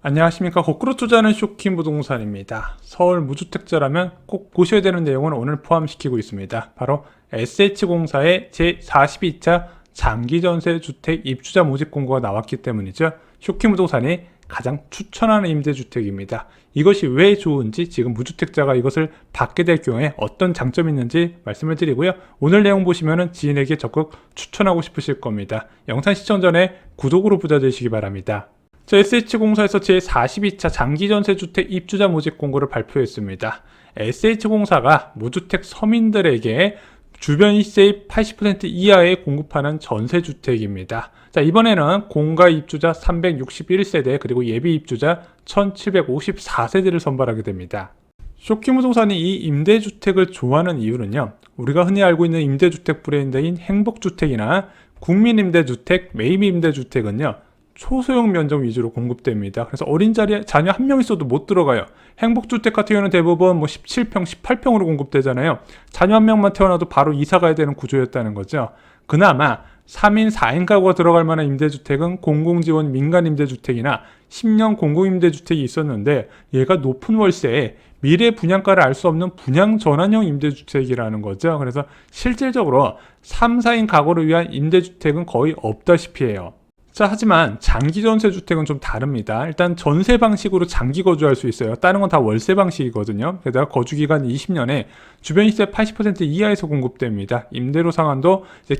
안녕하십니까. 거꾸로 투자하는 쇼킹 부동산입니다. 서울 무주택자라면 꼭 보셔야 되는 내용을 오늘 포함시키고 있습니다. 바로 SH공사의 제42차 장기전세 주택 입주자 모집 공고가 나왔기 때문이죠. 쇼킹 부동산이 가장 추천하는 임대주택입니다. 이것이 왜 좋은지, 지금 무주택자가 이것을 받게 될 경우에 어떤 장점이 있는지 말씀을 드리고요. 오늘 내용 보시면 지인에게 적극 추천하고 싶으실 겁니다. 영상 시청 전에 구독으로 부자 되시기 바랍니다. SH공사에서 제42차 장기전세주택 입주자 모집 공고를 발표했습니다. SH공사가 무주택 서민들에게 주변 시세의 80% 이하에 공급하는 전세주택입니다. 자, 이번에는 공가 입주자 361세대 그리고 예비 입주자 1754세대를 선발하게 됩니다. 쇼킹 부동산이 이 임대주택을 좋아하는 이유는요, 우리가 흔히 알고 있는 임대주택 브랜드인 행복주택이나 국민임대주택, 매입임대주택은요 초소형 면적 위주로 공급됩니다. 그래서 어린 자녀 한 명 있어도 못 들어가요. 행복주택 같은 경우는 대부분 17평, 18평으로 공급되잖아요. 자녀 한 명만 태어나도 바로 이사 가야 되는 구조였다는 거죠. 그나마 3인, 4인 가구가 들어갈 만한 임대주택은 공공지원 민간임대주택이나 10년 공공임대주택이 있었는데, 얘가 높은 월세에 미래 분양가를 알 수 없는 분양 전환형 임대주택이라는 거죠. 그래서 실질적으로 3, 4인 가구를 위한 임대주택은 거의 없다시피 해요. 자, 하지만 장기전세 주택은 좀 다릅니다. 일단 전세 방식으로 장기 거주할 수 있어요. 다른 건 다 월세 방식이거든요. 게다가 거주기간 20년에 주변 시세 80% 이하에서 공급됩니다. 임대료 상한도 이제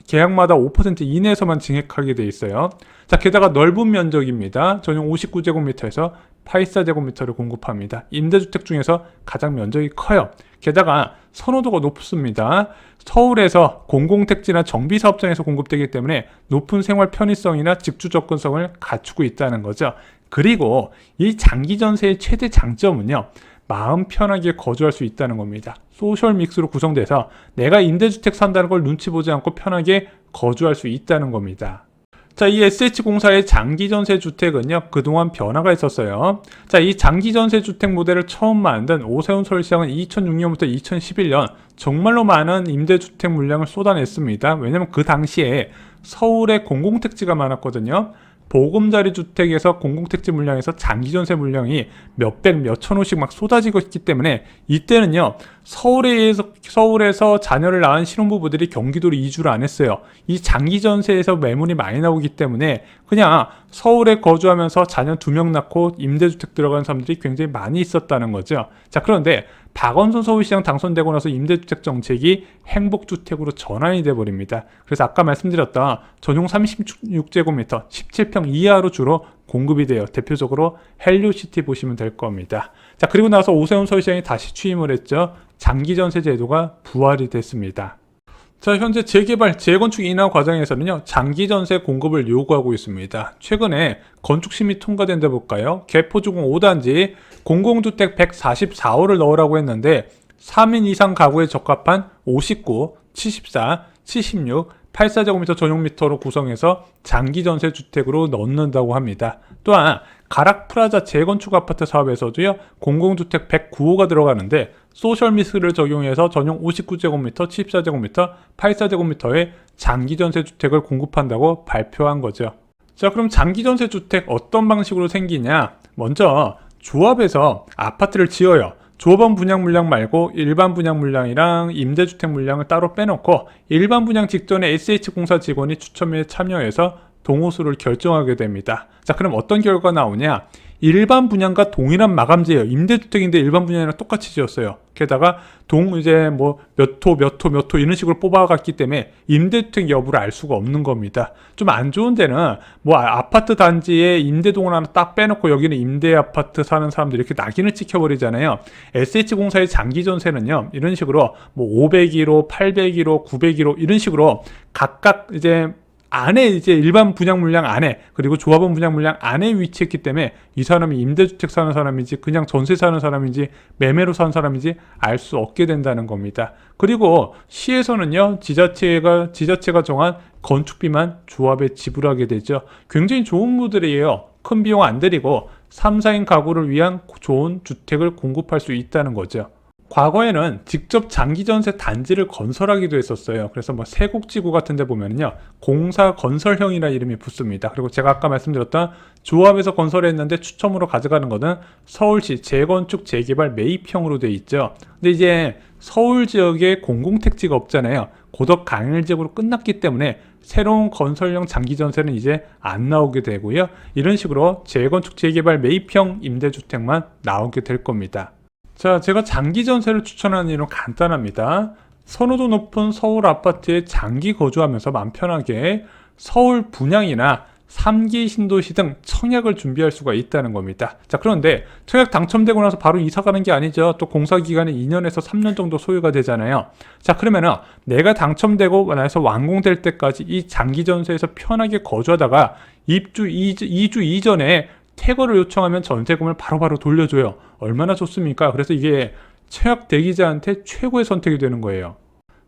계약마다 5% 이내에서만 증액하게 돼 있어요. 자, 게다가 넓은 면적입니다. 전용 59제곱미터에서 84제곱미터를 공급합니다. 임대주택 중에서 가장 면적이 커요. 게다가 선호도가 높습니다. 서울에서 공공택지나 정비사업장에서 공급되기 때문에 높은 생활 편의성이나 직주 접근성을 갖추고 있다는 거죠. 그리고 이 장기전세의 최대 장점은요, 마음 편하게 거주할 수 있다는 겁니다. 소셜 믹스로 구성돼서 내가 임대주택 산다는 걸 눈치 보지 않고 편하게 거주할 수 있다는 겁니다. 자, 이 SH공사의 장기전세 주택은요, 그동안 변화가 있었어요. 자, 이 장기전세 주택 모델을 처음 만든 오세훈 서울시장은 2006년부터 2011년 정말로 많은 임대주택 물량을 쏟아냈습니다. 왜냐면 그 당시에 서울에 공공택지가 많았거든요. 보금자리 주택에서 공공택지 물량에서 장기전세 물량이 몇백, 몇천 호씩 막 쏟아지고 있기 때문에 이때는요, 서울에서 자녀를 낳은 신혼부부들이 경기도로 이주를 안 했어요. 이 장기전세에서 매물이 많이 나오기 때문에 그냥 서울에 거주하면서 자녀 2명 낳고 임대주택 들어가는 사람들이 굉장히 많이 있었다는 거죠. 자, 그런데 박원순 서울시장 당선되고 나서 임대주택 정책이 행복주택으로 전환이 돼버립니다. 그래서 아까 말씀드렸던 전용 36제곱미터 17평 이하로 주로 공급이 돼요. 대표적으로 헬리오시티 보시면 될 겁니다. 자, 그리고 나서 오세훈 서울시장이 다시 취임을 했죠. 장기전세 제도가 부활이 됐습니다. 자, 현재 재개발, 재건축 인하 과정에서는요, 장기전세 공급을 요구하고 있습니다. 최근에 건축심의 통과된 데 볼까요? 개포주공 5단지 공공주택 144호를 넣으라고 했는데 3인 이상 가구에 적합한 59, 74, 76, 84제곱미터 전용미터로 구성해서 장기전세 주택으로 넣는다고 합니다. 또한 가락프라자 재건축 아파트 사업에서도요, 공공주택 109호가 들어가는데 소셜미스를 적용해서 전용 59제곱미터, 74제곱미터, 84제곱미터의 장기전세 주택을 공급한다고 발표한 거죠. 자, 그럼 장기전세 주택 어떤 방식으로 생기냐? 먼저 조합에서 아파트를 지어요. 조합원 분양 물량 말고 일반 분양 물량이랑 임대주택 물량을 따로 빼놓고 일반 분양 직전에 SH공사 직원이 추첨에 참여해서 동호수를 결정하게 됩니다. 자, 그럼 어떤 결과가 나오냐? 일반 분양과 동일한 마감재예요. 임대주택인데 일반 분양이랑 똑같이 지었어요. 게다가 이제 몇 호 이런 식으로 뽑아갔기 때문에 임대주택 여부를 알 수가 없는 겁니다. 좀 안 좋은 데는 아파트 단지에 임대동을 하나 딱 빼놓고 여기는 임대 아파트 사는 사람들이 이렇게 낙인을 찍혀버리잖아요. SH공사의 장기전세는요, 이런 식으로 501호, 801호, 901호 이런 식으로 각각 이제 안에 이제 일반 분양 물량 안에 그리고 조합원 분양 물량 안에 위치했기 때문에 이 사람이 임대주택 사는 사람인지 그냥 전세 사는 사람인지 매매로 사는 사람인지 알 수 없게 된다는 겁니다. 그리고 시에서는요, 지자체가 정한 건축비만 조합에 지불하게 되죠. 굉장히 좋은 모델이에요. 큰 비용 안 들이고 3, 4인 가구를 위한 좋은 주택을 공급할 수 있다는 거죠. 과거에는 직접 장기전세 단지를 건설하기도 했었어요. 그래서 뭐 세곡지구 같은 데 보면요, 공사 건설형이라 이름이 붙습니다. 그리고 제가 아까 말씀드렸던 조합에서 건설했는데 추첨으로 가져가는 거는 서울시 재건축 재개발 매입형으로 돼 있죠. 근데 이제 서울 지역에 공공택지가 없잖아요. 고덕 강일 지역으로 끝났기 때문에 새로운 건설형 장기전세는 이제 안 나오게 되고요. 이런 식으로 재건축 재개발 매입형 임대주택만 나오게 될 겁니다. 자, 제가 장기 전세를 추천하는 이유는 간단합니다. 선호도 높은 서울 아파트에 장기 거주하면서 마음 편하게 서울 분양이나 3기 신도시 등 청약을 준비할 수가 있다는 겁니다. 자, 그런데 청약 당첨되고 나서 바로 이사 가는 게 아니죠. 또 공사 기간이 2년에서 3년 정도 소요가 되잖아요. 자, 그러면은 내가 당첨되고 나서 완공될 때까지 이 장기 전세에서 편하게 거주하다가 입주 2주 이전에 퇴거를 요청하면 전세금을 바로바로 돌려줘요. 얼마나 좋습니까? 그래서 이게 청약 대기자한테 최고의 선택이 되는 거예요.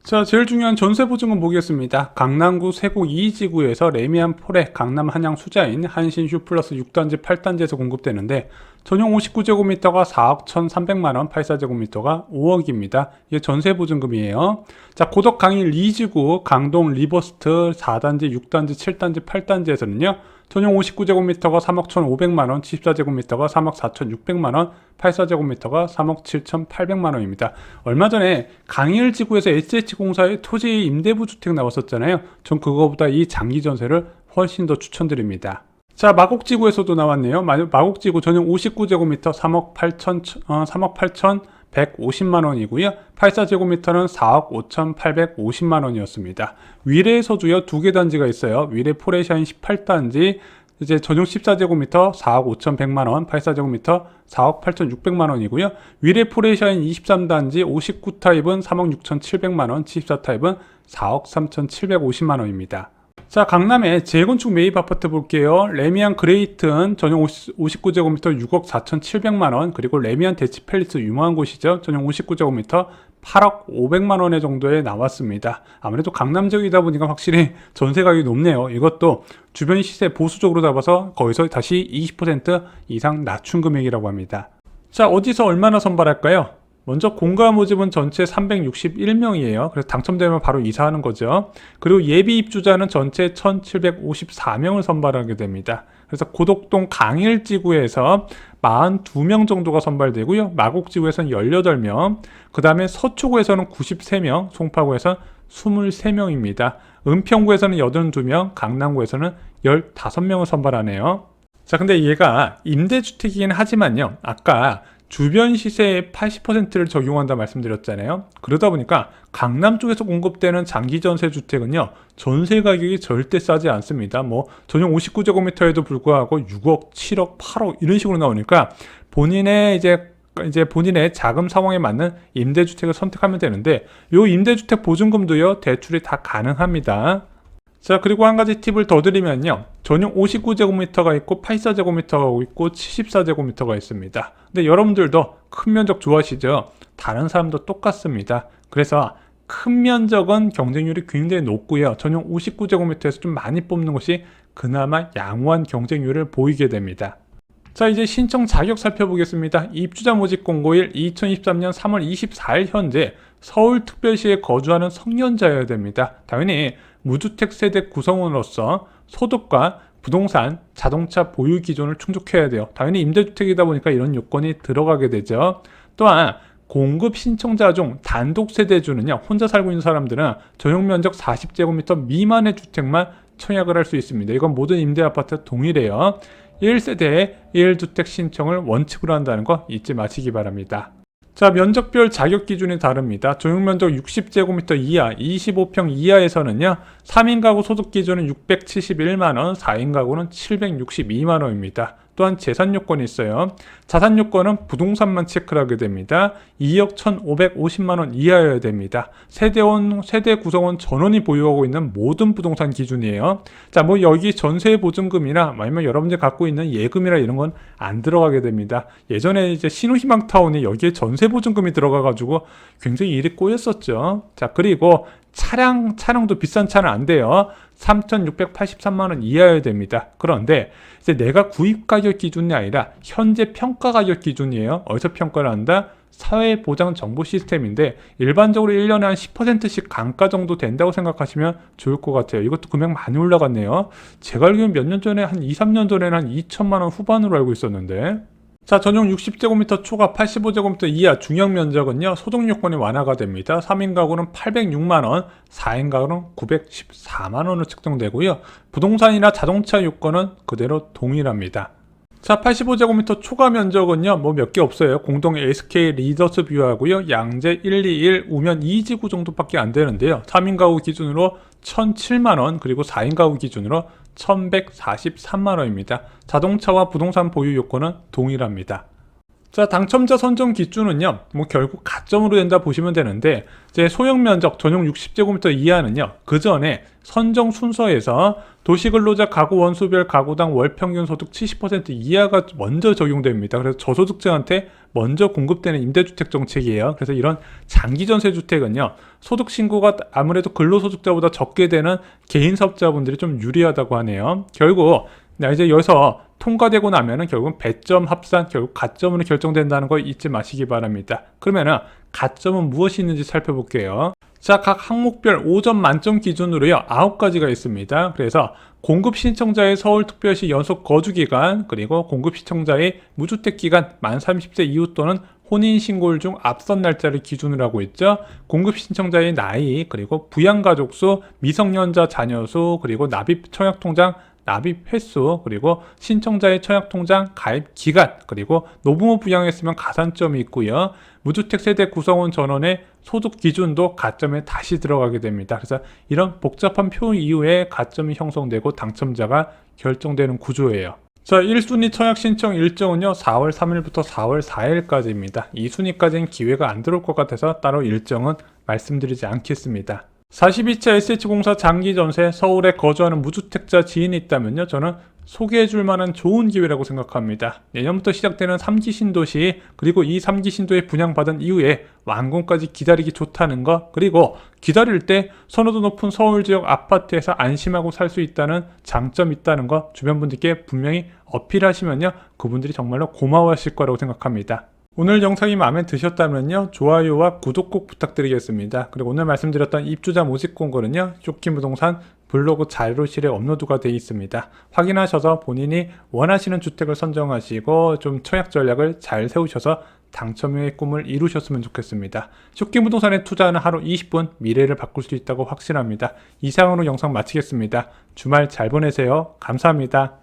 자, 제일 중요한 전세보증금 보겠습니다. 강남구 세곡 2지구에서 레미안 폴에 강남 한양 수자인 한신 휴플러스 6단지 8단지에서 공급되는데 전용 59제곱미터가 4억 1,300만원, 84제곱미터가 5억입니다. 이게 전세보증금이에요. 자, 고덕 강일 2지구 강동 리버스트 4단지, 6단지, 7단지, 8단지에서는요. 전용 59제곱미터가 3억 1,500만원, 74제곱미터가 3억 4,600만원, 84제곱미터가 3억 7,800만원입니다. 얼마 전에 강일지구에서 SH공사의 토지 임대부 주택 나왔었잖아요. 전 그거보다 이 장기전세를 훨씬 더 추천드립니다. 자, 마곡지구에서도 나왔네요. 마곡지구 전용 59제곱미터 3억 8,150만원이고요. 84제곱미터는 4억 5,850만원이었습니다. 위례에서도요, 2개 단지가 있어요. 위례 포레샤인 18단지, 이제 전용 14제곱미터 4억 5,100만원, 84제곱미터 4억 8,600만원이고요. 위례 포레샤인 23단지 59타입은 3억 6,700만원, 74타입은 4억 3,750만원입니다. 자, 강남의 재건축 매입 아파트 볼게요. 레미안 그레이튼 전용 59제곱미터 6억 4,700만원, 그리고 레미안 대치팰리스 유명한 곳이죠. 전용 59제곱미터 8억 500만원의 정도에 나왔습니다. 아무래도 강남 지역이다 보니까 확실히 전세 가격이 높네요. 이것도 주변 시세 보수적으로 잡아서 거기서 다시 20% 이상 낮춘 금액이라고 합니다. 자, 어디서 얼마나 선발할까요? 먼저 공가 모집은 전체 361명이에요. 그래서 당첨되면 바로 이사하는 거죠. 그리고 예비 입주자는 전체 1754명을 선발하게 됩니다. 그래서 고덕동 강일지구에서 42명 정도가 선발되고요. 마곡지구에서는 18명, 그 다음에 서초구에서는 93명, 송파구에서는 23명입니다. 은평구에서는 82명, 강남구에서는 15명을 선발하네요. 자, 근데 얘가 임대주택이긴 하지만요, 아까 주변 시세의 80%를 적용한다 말씀드렸잖아요. 그러다 보니까 강남 쪽에서 공급되는 장기전세 주택은요, 전세 가격이 절대 싸지 않습니다. 뭐 전용 59제곱미터에도 불구하고 6억, 7억, 8억 이런 식으로 나오니까 본인의 이제 본인의 자금 상황에 맞는 임대주택을 선택하면 되는데, 요 임대주택 보증금도요, 대출이 다 가능합니다. 자, 그리고 한 가지 팁을 더 드리면요, 전용 59제곱미터가 있고 84제곱미터가 있고 74제곱미터가 있습니다. 근데 여러분들도 큰 면적 좋아하시죠? 다른 사람도 똑같습니다. 그래서 큰 면적은 경쟁률이 굉장히 높고요, 전용 59제곱미터에서 좀 많이 뽑는 것이 그나마 양호한 경쟁률을 보이게 됩니다. 자, 이제 신청 자격 살펴보겠습니다. 입주자 모집 공고일 2023년 3월 24일 현재 서울특별시에 거주하는 성년자여야 됩니다. 당연히 무주택 세대 구성원으로서 소득과 부동산, 자동차 보유 기준을 충족해야 돼요. 당연히 임대주택이다 보니까 이런 요건이 들어가게 되죠. 또한 공급 신청자 중 단독 세대주는요, 혼자 살고 있는 사람들은 전용 면적 40제곱미터 미만의 주택만 청약을 할 수 있습니다. 이건 모든 임대아파트 동일해요. 1세대에 1주택 신청을 원칙으로 한다는 거 잊지 마시기 바랍니다. 자, 면적별 자격 기준이 다릅니다. 전용 면적 60제곱미터 이하, 25평 이하에서는요, 3인 가구 소득 기준은 671만원, 4인 가구는 762만원입니다. 또한 재산 요건이 있어요. 자산 요건은 부동산만 체크를 하게 됩니다. 2억 1,550만원 이하여야 됩니다. 세대 구성원 전원이 보유하고 있는 모든 부동산 기준이에요. 자, 뭐 여기 전세 보증금이나 아니면 여러분들이 갖고 있는 예금이나 이런 건 안 들어가게 됩니다. 예전에 이제 신우희망타운이 여기에 전세 보증금이 들어가가지고 굉장히 일이 꼬였었죠. 자, 그리고 차량도 비싼 차는 안 돼요. 3,683만원 이하여야 됩니다. 그런데 이제 내가 구입 가격 기준이 아니라 현재 평가 가격 기준이에요. 어디서 평가를 한다? 사회보장 정보 시스템인데 일반적으로 1년에 한 10%씩 감가 정도 된다고 생각하시면 좋을 것 같아요. 이것도 금액 많이 올라갔네요. 제가 알기로는 몇 년 전에 한 2, 3년 전에는 한 2천만 원 후반으로 알고 있었는데, 자, 전용 60제곱미터 초과 85제곱미터 이하 중형 면적은요, 소득 요건이 완화가 됩니다. 3인 가구는 806만원, 4인 가구는 914만원으로 책정되고요. 부동산이나 자동차 요건은 그대로 동일합니다. 자, 85제곱미터 초과 면적은요, 뭐 몇 개 없어요. 공동 SK 리더스 뷰하고요, 양재 121, 우면 2지구 정도밖에 안 되는데요. 3인 가구 기준으로 1007만원, 그리고 4인 가구 기준으로 1143만원입니다. 자동차와 부동산 보유 요건은 동일합니다. 자, 당첨자 선정 기준은요, 뭐 결국 가점으로 된다 보시면 되는데, 이제 소형 면적 전용 60제곱미터 이하는요, 그 전에 선정 순서에서 도시근로자 가구 원수별 가구당 월 평균 소득 70% 이하가 먼저 적용됩니다. 그래서 저소득층한테 먼저 공급되는 임대주택 정책이에요. 그래서 이런 장기 전세 주택은요, 소득 신고가 아무래도 근로소득자보다 적게 되는 개인 사업자분들이 좀 유리하다고 하네요. 결국 이제 여기서 통과되고 나면은 결국 배점 합산, 결국 가점으로 결정된다는 거 잊지 마시기 바랍니다. 그러면은 가점은 무엇이 있는지 살펴볼게요. 자, 각 항목별 5점 만점 기준으로요, 9가지가 있습니다. 그래서 공급 신청자의 서울특별시 연속 거주기간, 그리고 공급 신청자의 무주택기간 만 30세 이후 또는 혼인신고일 중 앞선 날짜를 기준으로 하고 있죠. 공급 신청자의 나이, 그리고 부양가족수, 미성년자 자녀수, 그리고 납입 청약통장 납입 횟수, 그리고 신청자의 청약통장 가입 기간, 그리고 노부모 부양했으면 가산점이 있고요. 무주택 세대 구성원 전원의 소득 기준도 가점에 다시 들어가게 됩니다. 그래서 이런 복잡한 표 이후에 가점이 형성되고 당첨자가 결정되는 구조예요. 자, 1순위 청약 신청 일정은요, 4월 3일부터 4월 4일까지입니다. 2순위까지는 기회가 안 들어올 것 같아서 따로 일정은 말씀드리지 않겠습니다. 42차 SH공사 장기전세, 서울에 거주하는 무주택자 지인이 있다면요, 저는 소개해줄 만한 좋은 기회라고 생각합니다. 내년부터 시작되는 3기 신도시, 그리고 이 3기 신도에 분양받은 이후에 완공까지 기다리기 좋다는 거, 그리고 기다릴 때 선호도 높은 서울 지역 아파트에서 안심하고 살 수 있다는 장점이 있다는 거 주변 분들께 분명히 어필하시면요, 그분들이 정말로 고마워하실 거라고 생각합니다. 오늘 영상이 마음에 드셨다면요, 좋아요와 구독 꼭 부탁드리겠습니다. 그리고 오늘 말씀드렸던 입주자 모집 공고는요, 쇼킹부동산 블로그 자료실에 업로드가 되어 있습니다. 확인하셔서 본인이 원하시는 주택을 선정하시고 좀 청약 전략을 잘 세우셔서 당첨의 꿈을 이루셨으면 좋겠습니다. 쇼킹부동산에 투자하는 하루 20분, 미래를 바꿀 수 있다고 확신합니다. 이상으로 영상 마치겠습니다. 주말 잘 보내세요. 감사합니다.